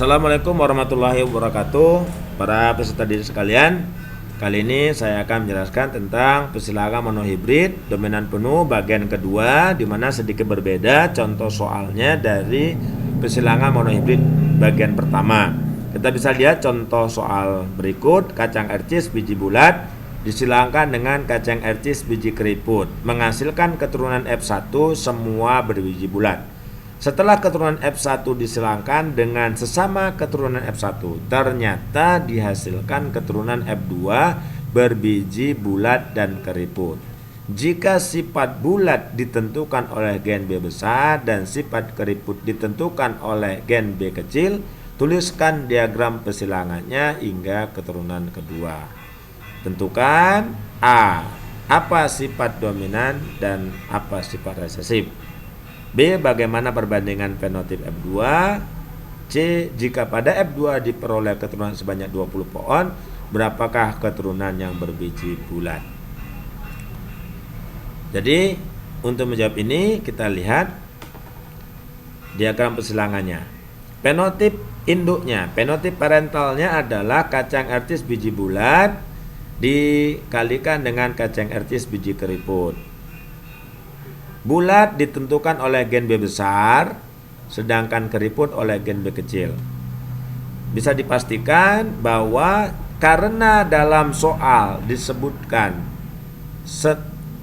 Assalamualaikum warahmatullahi wabarakatuh. Para peserta didik sekalian, kali ini saya akan menjelaskan tentang persilangan monohibrid dominan penuh bagian kedua, di mana sedikit berbeda contoh soalnya dari persilangan monohibrid bagian pertama. Kita bisa lihat contoh soal berikut. Kacang ercis biji bulat disilangkan dengan kacang ercis biji keriput, menghasilkan keturunan F1 semua berbiji bulat. Setelah keturunan F1 disilangkan dengan sesama keturunan F1, ternyata dihasilkan keturunan F2 berbiji bulat dan keriput. Jika sifat bulat ditentukan oleh gen B besar dan sifat keriput ditentukan oleh gen B kecil, tuliskan diagram persilangannya hingga keturunan kedua. Tentukan A. Apa sifat dominan dan apa sifat resesif. B. Bagaimana perbandingan fenotip F2. C. Jika pada F2 diperoleh keturunan sebanyak 20 pohon, berapakah keturunan yang berbiji bulat? Jadi untuk menjawab ini kita lihat diagram persilangannya. Fenotip induknya, fenotip parentalnya adalah kacang ercis biji bulat dikalikan dengan kacang ercis biji keriput. Bulat ditentukan oleh gen B besar, sedangkan keriput oleh gen B kecil. Bisa dipastikan bahwa karena dalam soal disebutkan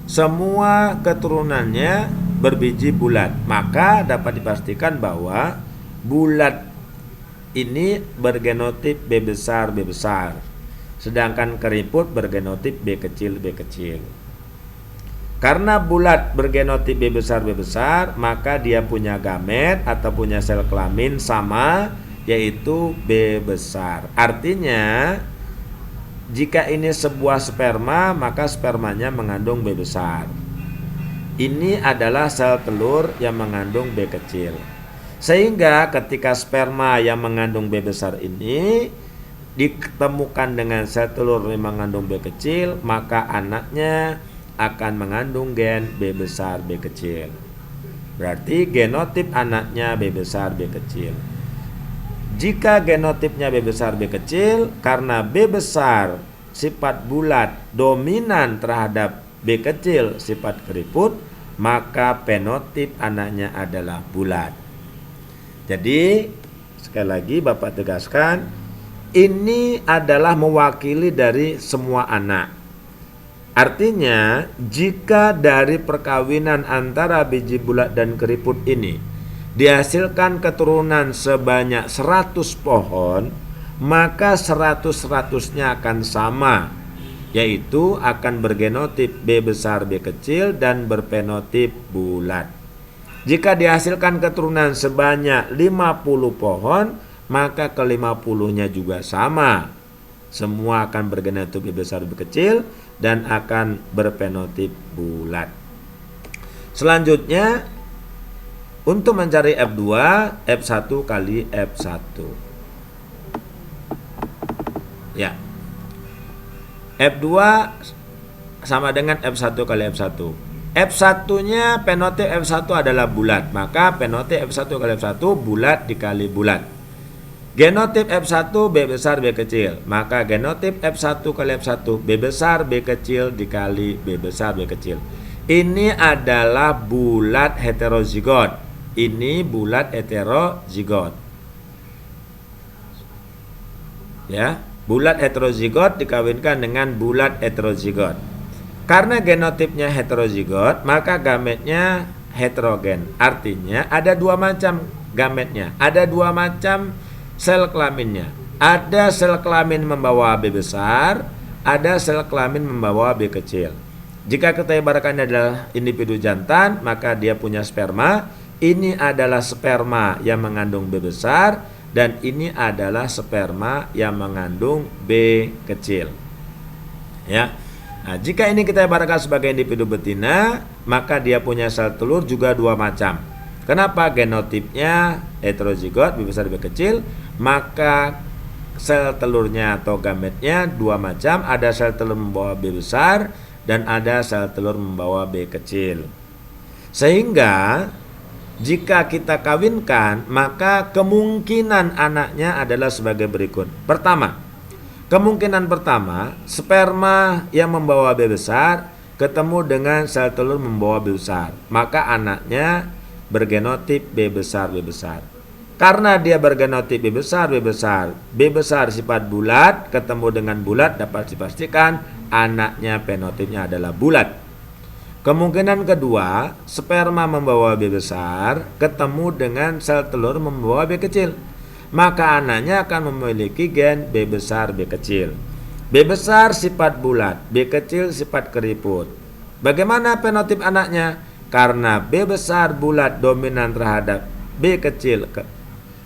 semua keturunannya berbiji bulat, maka dapat dipastikan bahwa bulat ini bergenotip B besar, sedangkan keriput bergenotip B kecil, Karena bulat bergenotip B besar, maka dia punya gamet atau punya sel kelamin sama, yaitu B besar. Artinya, jika ini sebuah sperma, maka spermanya mengandung B besar. Ini adalah sel telur yang mengandung B kecil. Sehingga ketika sperma yang mengandung B besar ini ditemukan dengan sel telur yang mengandung B kecil, maka anaknya akan mengandung gen B besar B kecil. Berarti genotip anaknya B besar B kecil. Jika genotipnya B besar B kecil, karena B besar sifat bulat dominan terhadap B kecil sifat keriput, maka fenotip anaknya adalah bulat. Jadi sekali lagi Bapak tegaskan, ini adalah mewakili dari semua anak. Artinya, jika dari perkawinan antara biji bulat dan keriput ini dihasilkan keturunan sebanyak 100 pohon, maka 100-100-nya akan sama, yaitu akan bergenotip B besar B kecil dan berfenotip bulat. Jika dihasilkan keturunan sebanyak 50 pohon, maka ke-50-nya juga sama. Semua akan bergenotip B besar B kecil dan akan berfenotip bulat. Selanjutnya, untuk mencari F2, F1 kali F1. Ya. F2 sama dengan F1 kali F1. F1-nya fenotip F1 adalah bulat, maka fenotip F1 kali F1 bulat dikali bulat. Genotip F1 B besar B kecil, maka genotip F1 kali F1 B besar B kecil dikali B besar B kecil. Ini adalah bulat heterozigot. Ini bulat heterozigot. Ya, bulat heterozigot dikawinkan dengan bulat heterozigot. Karena genotipnya heterozigot, maka gametnya heterogen. Artinya ada dua macam gametnya, ada dua macam sel kelaminnya. Ada sel kelamin membawa B besar, ada sel kelamin membawa B kecil. Jika kita ibaratkan adalah individu jantan, maka dia punya sperma. Ini adalah sperma yang mengandung B besar, dan ini adalah sperma yang mengandung B kecil. Ya. Nah, jika ini kita ibaratkan sebagai individu betina, maka dia punya sel telur juga dua macam. Kenapa? Genotipnya heterozigot B besar B kecil, maka sel telurnya atau gametnya dua macam, ada sel telur membawa B besar dan ada sel telur membawa B kecil. Sehingga Jika kita kawinkan, maka kemungkinan anaknya adalah sebagai berikut. Pertama, kemungkinan pertama, sperma yang membawa B besar ketemu dengan sel telur membawa B besar. Maka anaknya bergenotip B besar, B besar. Karena dia bergenotip B besar, B besar. B besar sifat bulat, ketemu dengan bulat dapat dipastikan anaknya fenotipnya adalah bulat. Kemungkinan kedua, sperma membawa B besar ketemu dengan sel telur membawa B kecil. Maka anaknya akan memiliki gen B besar, B kecil. B besar sifat bulat, B kecil sifat keriput. Bagaimana fenotip anaknya? Karena B besar bulat dominan terhadap B kecil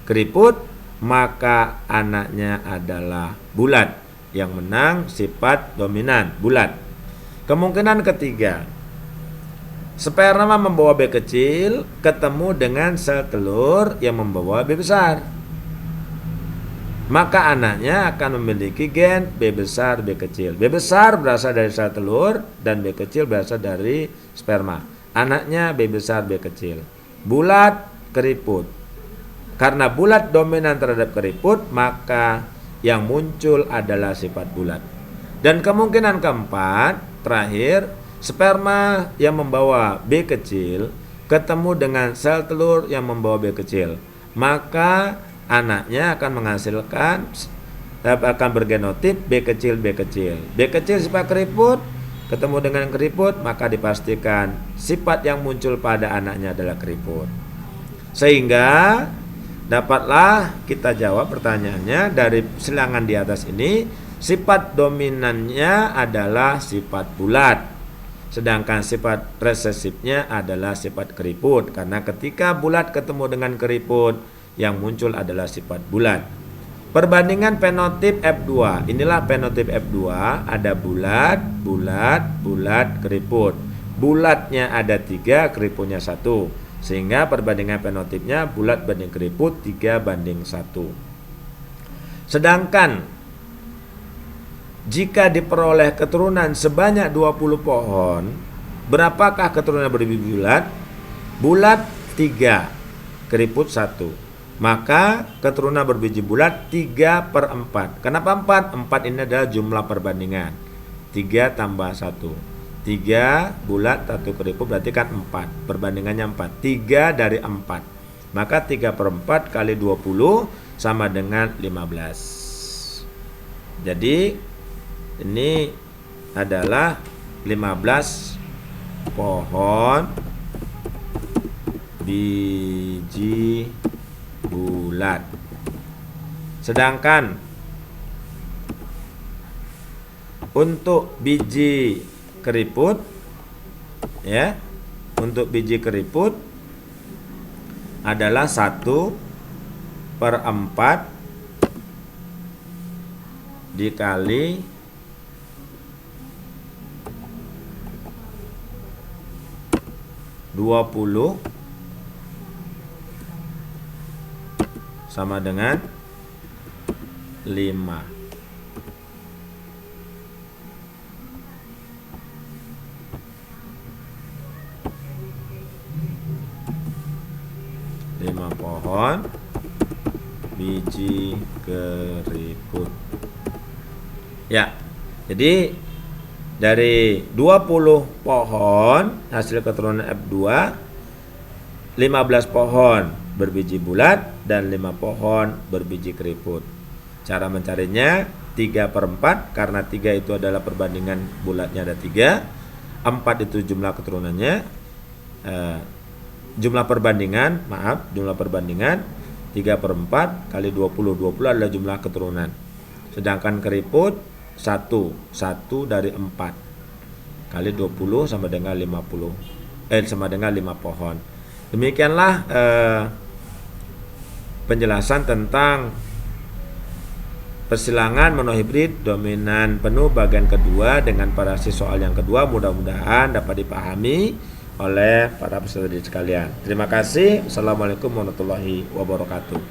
keriput, maka anaknya adalah bulat. Yang menang sifat dominan, bulat. Kemungkinan ketiga, sperma membawa B kecil ketemu dengan sel telur yang membawa B besar. Maka anaknya akan memiliki gen B besar, B kecil. B besar berasal dari sel telur dan B kecil berasal dari sperma. Anaknya B besar, B kecil. Bulat, keriput. Karena bulat dominan terhadap keriput, maka yang muncul adalah sifat bulat. Dan kemungkinan keempat, terakhir, sperma yang membawa B kecil ketemu dengan sel telur yang membawa B kecil. Maka anaknya akan menghasilkan, akan bergenotip B kecil, B kecil. B kecil sifat keriput, ketemu dengan keriput, maka dipastikan sifat yang muncul pada anaknya adalah keriput. Sehingga dapatlah kita jawab pertanyaannya dari silangan di atas ini, sifat dominannya adalah sifat bulat. Sedangkan sifat resesifnya adalah sifat keriput. Karena ketika bulat ketemu dengan keriput, yang muncul adalah sifat bulat. Perbandingan fenotip F2. Inilah fenotip F2. Ada bulat, bulat, bulat, keriput. Bulatnya ada 3, keriputnya 1. Sehingga perbandingan fenotipnya bulat banding keriput 3:1. Sedangkan jika diperoleh keturunan sebanyak 20 pohon, berapakah keturunan berbiji bulat? Bulat 3, keriput 1. Maka keturunan berbiji bulat 3/4. Kenapa 4? 4 ini adalah jumlah perbandingan. 3 tambah 1. 3 bulat, 1 keriput berarti kan 4. Perbandingannya 4. 3 dari 4. Maka 3/4 kali 20 sama dengan 15. Jadi ini adalah 15 pohon biji bulat. Sedangkan untuk biji keriput, ya, untuk biji keriput adalah 1/4 dikali 20 sama dengan 5. Pohon biji keriput. Ya, jadi dari 20 pohon hasil keturunan F2, 15 pohon berbiji bulat dan 5 pohon berbiji keriput. Cara mencarinya 3/4, karena 3 itu adalah perbandingan bulatnya ada 3, 4 itu jumlah keturunannya, jumlah perbandingan 3/4 kali 20. 20 adalah jumlah keturunan. Sedangkan keriput 1 dari 4 kali 20 sama dengan 50, sama dengan 5 pohon. Demikianlah penjelasan tentang persilangan monohibrid dominan penuh bagian kedua dengan variasi soal yang kedua. Mudah-mudahan dapat dipahami oleh para peserta didik sekalian. Terima kasih. Assalamualaikum warahmatullahi wabarakatuh.